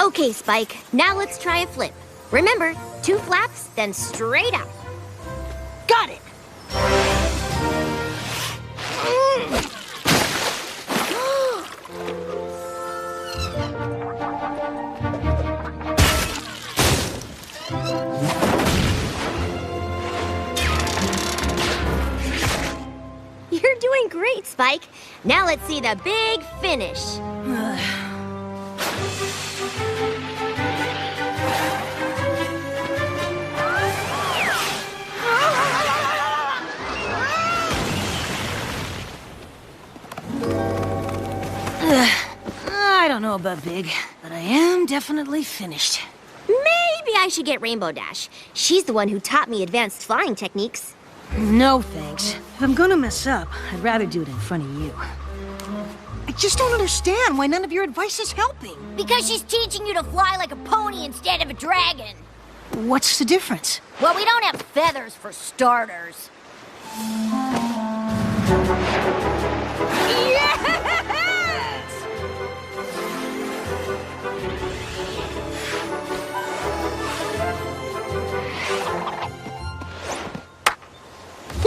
Okay, Spike, now let's try a flip. Remember, 2 flaps, then straight up. Got it! You're doing great, Spike. Now let's see the big finish. I don't know about big, but I am definitely finished. Maybe I should get Rainbow Dash. She's the one who taught me advanced flying techniques. No thanks. If I'm gonna mess up, I'd rather do it in front of you. I just don't understand why none of your advice is helping. Because she's teaching you to fly like a pony instead of a dragon. What's the difference? Well, we don't have feathers for starters.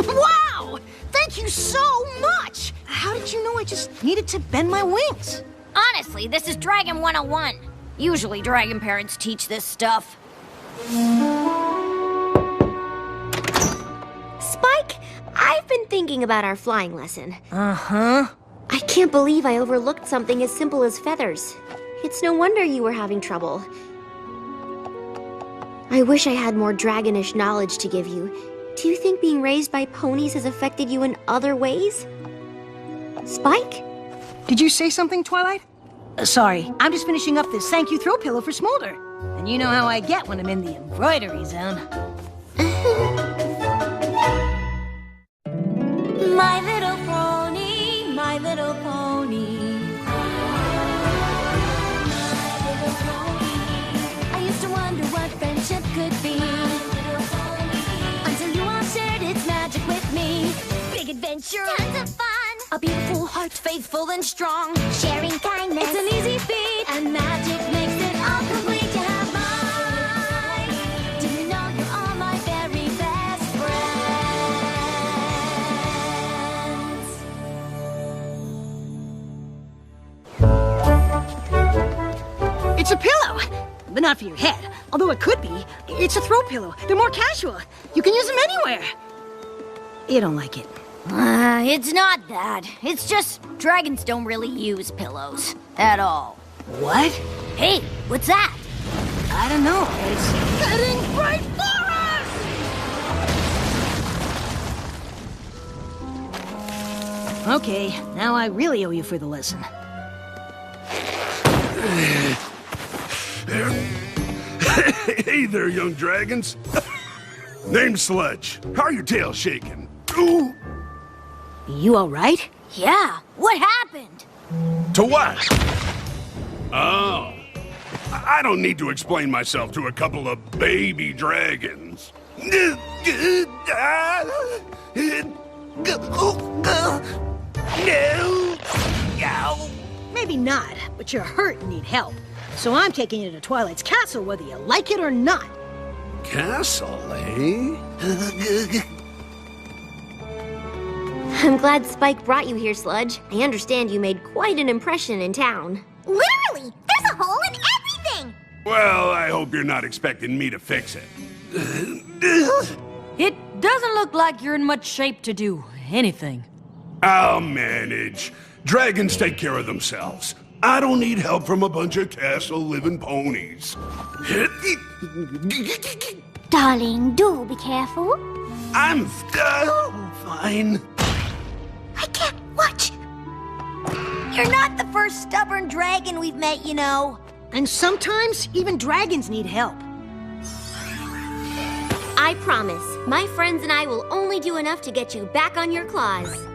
Wow! Thank you so much! How did you know I just needed to bend my wings? Honestly, this is Dragon 101. Usually dragon parents teach this stuff. Spike, I've been thinking about our flying lesson. Uh-huh. I can't believe I overlooked something as simple as feathers. It's no wonder you were having trouble. I wish I had more dragonish knowledge to give you. Do you think being raised by ponies has affected you in other ways? Spike? Did you say something, Twilight? Sorry, I'm just finishing up this thank you throw pillow for Smolder. And you know how I get when I'm in the embroidery zone. My little pony, my little pony. I used to wonder what friendship could be. Until you all shared its magic with me. Big adventure, tons of fun. A beautiful heart, faithful and strong. Sharing kindness, it's an easy feat. And magic makes it all complete. You have mine. Do you know you're all my very best friends? It's a pillow! But not for your head. Although it could be. It's a throw pillow. They're more casual. You can use them anywhere. You don't like it. It's not that. It's just dragons don't really use pillows. At all. What? Hey, what's that? I don't know. It's heading right for us! Okay, now I really owe you for the lesson. Hey there, young dragons. Name's Sludge. How are your tails shaking? Ooh. You alright? Yeah, what happened? To what? Oh. I don't need to explain myself to a couple of baby dragons. No. Maybe not, but you're hurt and need help. So I'm taking you to Twilight's castle whether you like it or not. Castle, eh? I'm glad Spike brought you here, Sludge. I understand you made quite an impression in town. Literally! There's a hole in everything! Well, I hope you're not expecting me to fix it. It doesn't look like you're in much shape to do anything. I'll manage. Dragons take care of themselves. I don't need help from a bunch of castle-living ponies. Darling, do be careful. I'm fine. I can't watch. You're not the first stubborn dragon we've met, you know. And sometimes, even dragons need help. I promise, my friends and I will only do enough to get you back on your claws.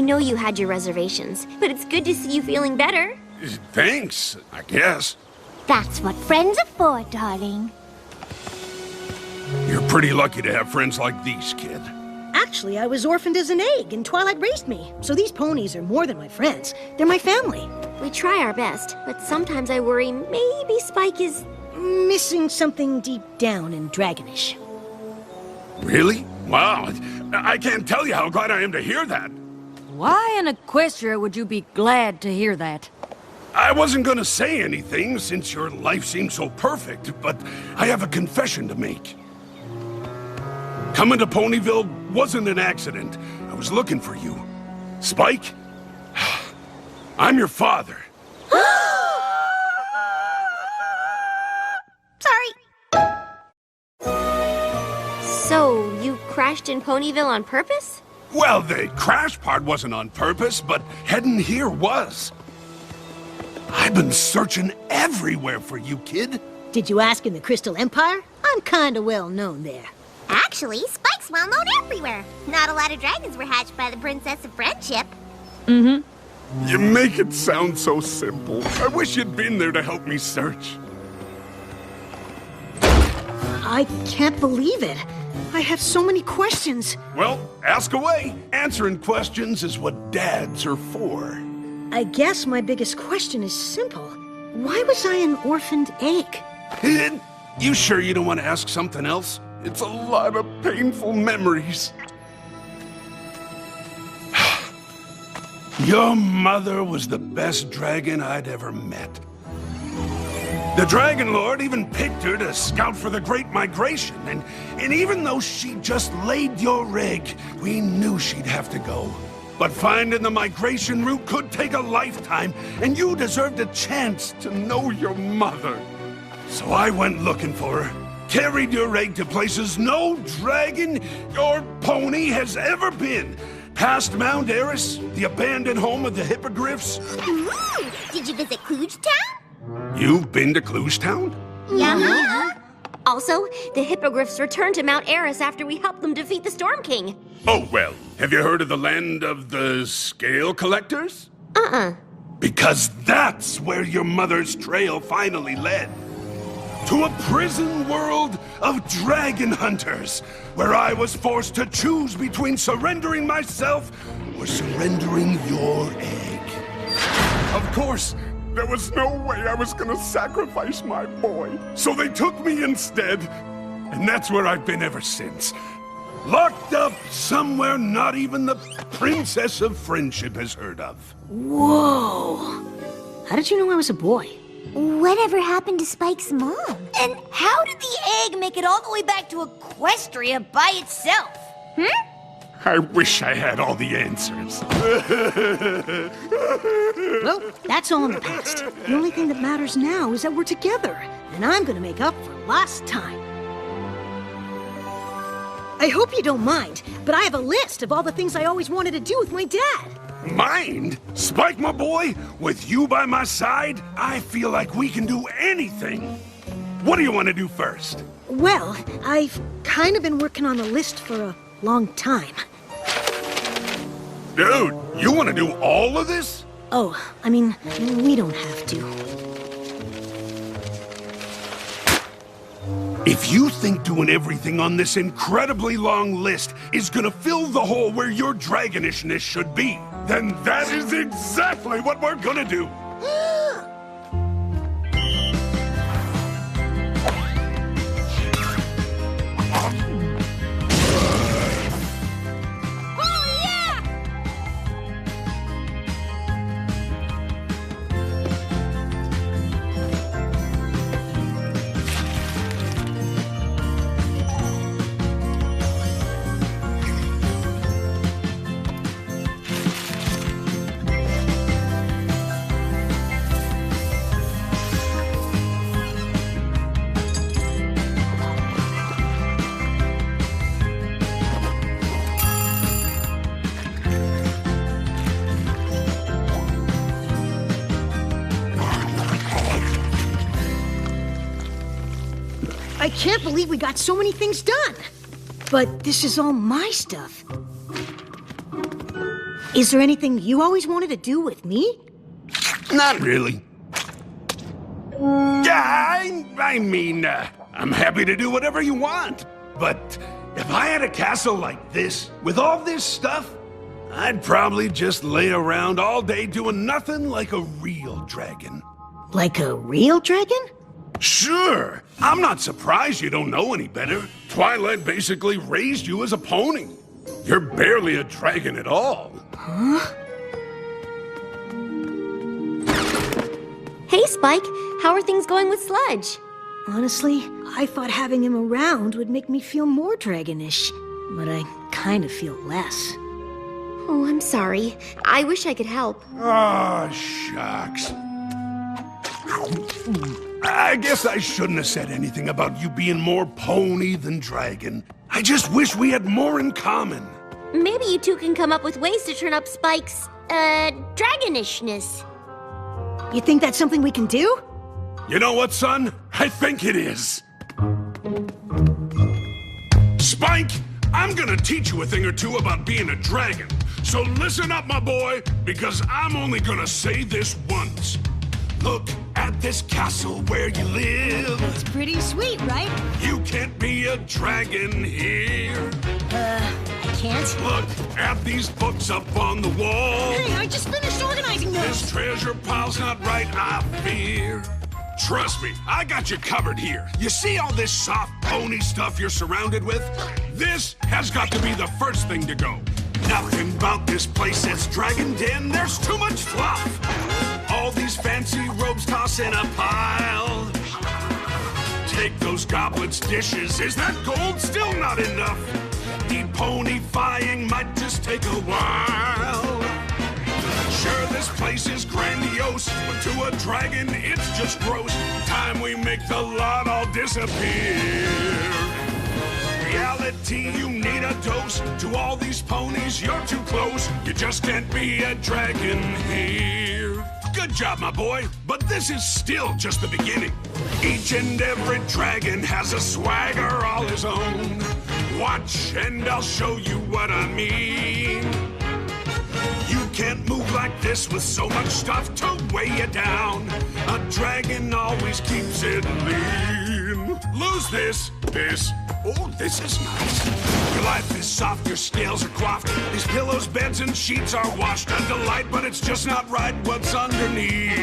know you had your reservations, but it's good to see you feeling better. Thanks, I guess. That's what friends are for, darling. You're pretty lucky to have friends like these, kid. Actually, I was orphaned as an egg, and Twilight raised me. So these ponies are more than my friends. They're my family. We try our best, but sometimes I worry maybe Spike is... missing something deep down and dragonish. Really? Wow, I can't tell you how glad I am to hear that. Why in Equestria would you be glad to hear that? I wasn't gonna say anything since your life seems so perfect, but I have a confession to make. Coming to Ponyville wasn't an accident. I was looking for you. Spike, I'm your father. Sorry. So, you crashed in Ponyville on purpose? Well, the crash part wasn't on purpose, but heading here was. I've been searching everywhere for you, kid. Did you ask in the Crystal Empire? I'm kinda well known there. Actually, Spike's well known everywhere. Not a lot of dragons were hatched by the Princess of Friendship. You make it sound so simple. I wish you'd been there to help me search. I can't believe it. I have so many questions. Well, ask away. Answering questions is what dads are for. I guess my biggest question is simple. Why was I an orphaned egg? Kid, you sure you don't want to ask something else? It's a lot of painful memories. Your mother was the best dragon I'd ever met. The Dragon Lord even picked her to scout for the Great Migration, and even though she just laid your egg, we knew she'd have to go. But finding the migration route could take a lifetime, and you deserved a chance to know your mother. So I went looking for her. Carried your egg to places no dragon or pony has ever been. Past Mount Eris, the abandoned home of the Hippogriffs. Did you visit Klugetown? You've been to Klugetown? Yeah. Also, the Hippogriffs returned to Mount Eris after we helped them defeat the Storm King. Oh, well, have you heard of the land of the Scale Collectors? Uh-uh. Because that's where your mother's trail finally led. To a prison world of dragon hunters, where I was forced to choose between surrendering myself or surrendering your egg. Of course, there was no way I was gonna sacrifice my boy, so they took me instead, and that's where I've been ever since. Locked up somewhere not even the Princess of Friendship has heard of. Whoa. How did you know I was a boy? Whatever happened to Spike's mom? And how did the egg make it all the way back to Equestria by itself? I wish I had all the answers. Well, that's all in the past. The only thing that matters now is that we're together, and I'm gonna make up for lost time. I hope you don't mind, but I have a list of all the things I always wanted to do with my dad. Mind? Spike, my boy, with you by my side, I feel like we can do anything. What do you want to do first? Well, I've kind of been working on a list for a long time. Dude, you want to do all of this? Oh, I mean, we don't have to. If you think doing everything on this incredibly long list is gonna fill the hole where your dragonishness should be, then that is exactly what we're gonna do. I can't believe we got so many things done. But this is all my stuff. Is there anything you always wanted to do with me? Not really. Yeah, I mean, I'm happy to do whatever you want. But if I had a castle like this, with all this stuff, I'd probably just lay around all day doing nothing like a real dragon. Like a real dragon? Sure. I'm not surprised you don't know any better. Twilight basically raised you as a pony. You're barely a dragon at all. Huh? Hey, Spike. How are things going with Sludge? Honestly, I thought having him around would make me feel more dragonish. But I kind of feel less. Oh, I'm sorry. I wish I could help. Ah, shucks. I guess I shouldn't have said anything about you being more pony than dragon. I just wish we had more in common. Maybe you two can come up with ways to turn up Spike's, dragonishness. You think that's something we can do? You know what, son? I think it is. Spike, I'm gonna teach you a thing or two about being a dragon. So listen up, my boy, because I'm only gonna say this once. Look at this castle where you live. It's pretty sweet, right? You can't be a dragon here. I can't. Look at these books up on the wall. Hey, I just finished organizing those. This treasure pile's not right, I fear. Trust me, I got you covered here. You see all this soft pony stuff you're surrounded with? This has got to be the first thing to go. Nothing about this place says Dragon Den. There's too much fluff. All these fancy robes tossed in a pile. Take those goblets, dishes. Is that gold still not enough? Deponifying might just take a while. Sure, this place is grandiose, but to a dragon, it's just gross. Time we make the lot all disappear. Reality, you need a dose. To all these ponies, you're too close. You just can't be a dragon here. Good job, my boy, but this is still just the beginning. Each and every dragon has a swagger all his own. Watch, and I'll show you what I mean. You can't move like this with so much stuff to weigh you down. A dragon always keeps it lean. Lose this. Oh, this is nice. Your life is soft, your scales are coiffed. These pillows, beds, and sheets are washed. A delight, but it's just not right what's underneath.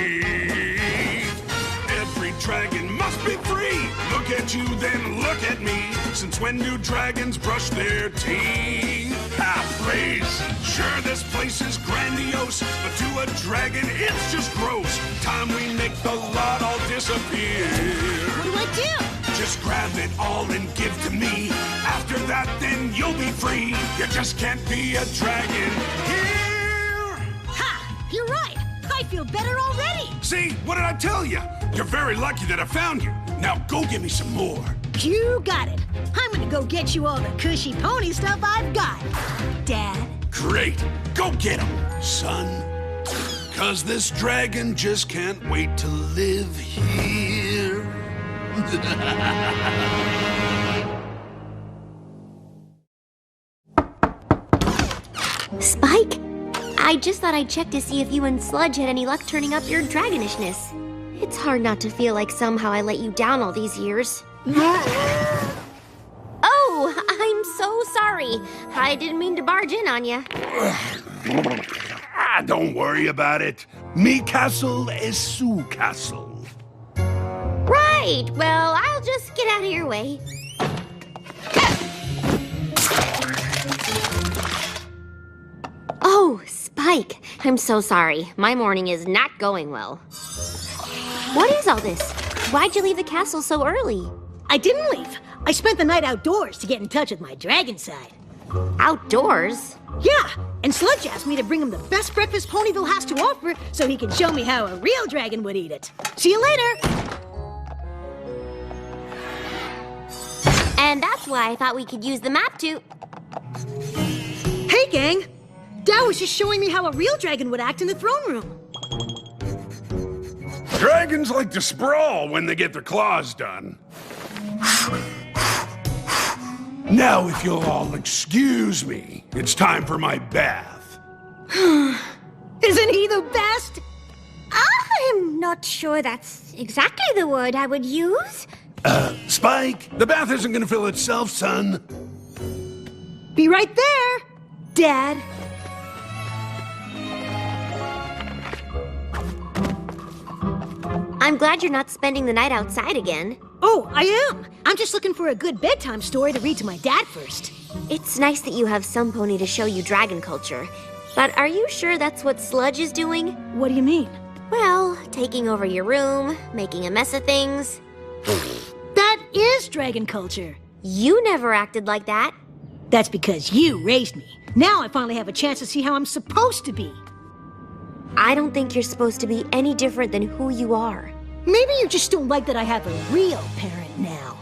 Every dragon must be free. Look at you, then look at me. Since when do dragons brush their teeth? Ah, please. Sure, this place is grandiose, but to a dragon, it's just gross. Time we make the lot all disappear. What do I do? Just grab it all and give to me. After that, then you'll be free. You just can't be a dragon here. Ha! You're right. I feel better already. See, what did I tell you? You're very lucky that I found you. Now go get me some more. You got it. I'm gonna go get you all the cushy pony stuff I've got, Dad. Great. Go get 'em, son. 'Cause this dragon just can't wait to live here. Spike? I just thought I'd check to see if you and Sludge had any luck turning up your dragonishness. It's hard not to feel like somehow I let you down all these years. Oh, I'm so sorry. I didn't mean to barge in on you. Don't worry about it. Me castle is Sue castle. Right. Well, I'll just get out of your way. Oh, Spike. I'm so sorry. My morning is not going well. What is all this? Why'd you leave the castle so early? I didn't leave. I spent the night outdoors to get in touch with my dragon side. Outdoors? Yeah, and Sludge asked me to bring him the best breakfast Ponyville has to offer so he can show me how a real dragon would eat it. See you later! And that's why I thought we could use the map to... Hey, gang! Dad was just showing me how a real dragon would act in the throne room. Dragons like to sprawl when they get their claws done. Now, if you'll all excuse me, it's time for my bath. Isn't he the best? I'm not sure that's exactly the word I would use. Spike, the bath isn't gonna fill itself, son. Be right there, Dad. I'm glad you're not spending the night outside again. Oh, I am. I'm just looking for a good bedtime story to read to my dad first. It's nice that you have some pony to show you dragon culture. But are you sure that's what Sludge is doing? What do you mean? Well, taking over your room, making a mess of things. That is dragon culture. You never acted like that. That's because you raised me. Now I finally have a chance to see how I'm supposed to be. I don't think you're supposed to be any different than who you are. Maybe you just don't like that I have a real parent now.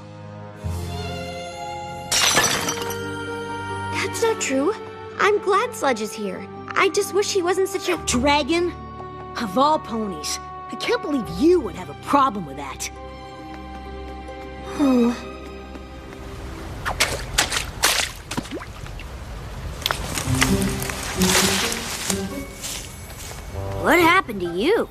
That's not true. I'm glad Sludge is here. I just wish he wasn't such a... Dragon? Of all ponies, I can't believe you would have a problem with that. Oh. What happened to you?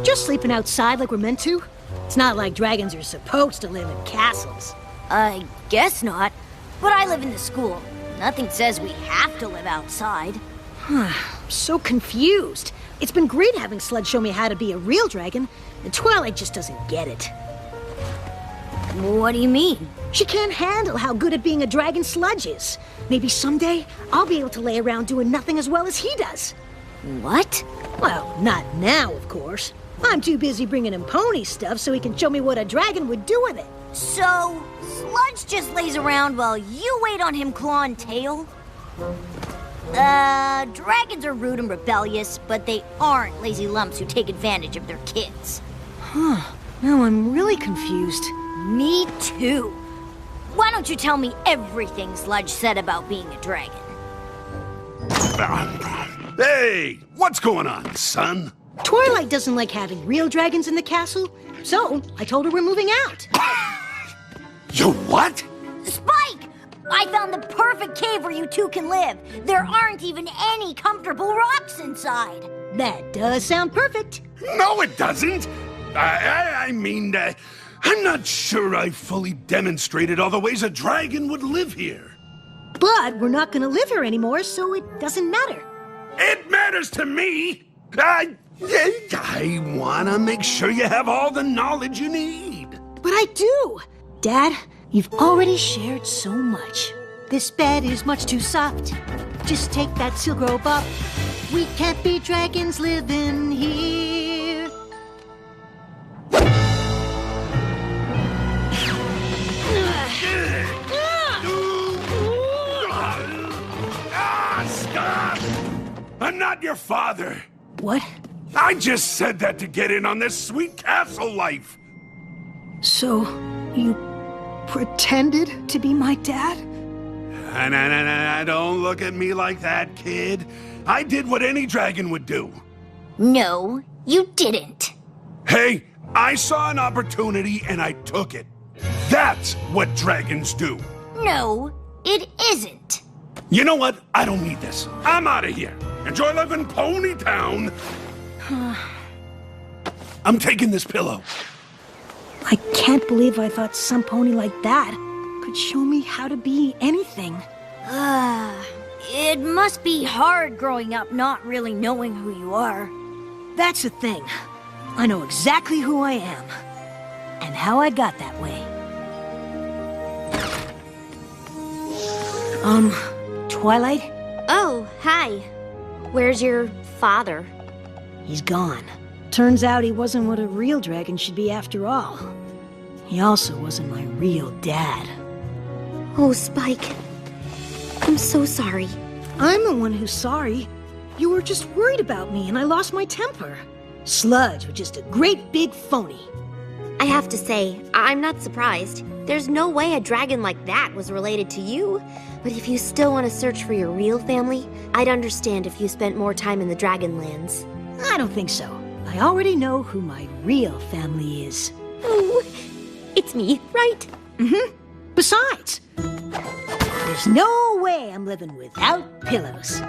Just sleeping outside like we're meant to? It's not like dragons are supposed to live in castles. I guess not. But I live in the school. Nothing says we have to live outside. I'm so confused. It's been great having Sludge show me how to be a real dragon, and Twilight just doesn't get it. What do you mean? She can't handle how good at being a dragon Sludge is. Maybe someday I'll be able to lay around doing nothing as well as he does. What? Well, not now, of course. I'm too busy bringing him pony stuff so he can show me what a dragon would do with it. So, Sludge just lays around while you wait on him clawing tail? Dragons are rude and rebellious, but they aren't lazy lumps who take advantage of their kids. Now I'm really confused. Me too. Why don't you tell me everything Sludge said about being a dragon? Hey, what's going on, son? Twilight doesn't like having real dragons in the castle, so I told her we're moving out. You what? Spike! I found the perfect cave where you two can live. There aren't even any comfortable rocks inside. That does sound perfect. No, it doesn't. I mean, I'm not sure I fully demonstrated all the ways a dragon would live here. But we're not gonna live here anymore, so it doesn't matter. It matters to me. I wanna make sure you have all the knowledge you need. But I do. Dad, you've already shared so much. This bed is much too soft. Just take that silk robe up. We can't be dragons living here. Stop! I'm not your father. What? I just said that to get in on this sweet castle life. So, you pretended to be my dad? Don't look at me like that, kid. I did what any dragon would do. No, you didn't. Hey, I saw an opportunity and I took it. That's what dragons do. No, it isn't. You know what? I don't need this. I'm out of here. Enjoy living Pony Town. I'm taking this pillow. I can't believe I thought some pony like that could show me how to be anything. It must be hard growing up not really knowing who you are. That's the thing. I know exactly who I am and how I got that way. Twilight? Oh, hi. Where's your father? He's gone. Turns out he wasn't what a real dragon should be after all. He also wasn't my real dad. Oh, Spike. I'm so sorry. I'm the one who's sorry. You were just worried about me and I lost my temper. Sludge was just a great big phony. I have to say, I'm not surprised. There's no way a dragon like that was related to you. But if you still want to search for your real family, I'd understand if you spent more time in the Dragonlands. I don't think so. I already know who my real family is. Oh, it's me, right? Mm-hmm. Besides, there's no way I'm living without pillows.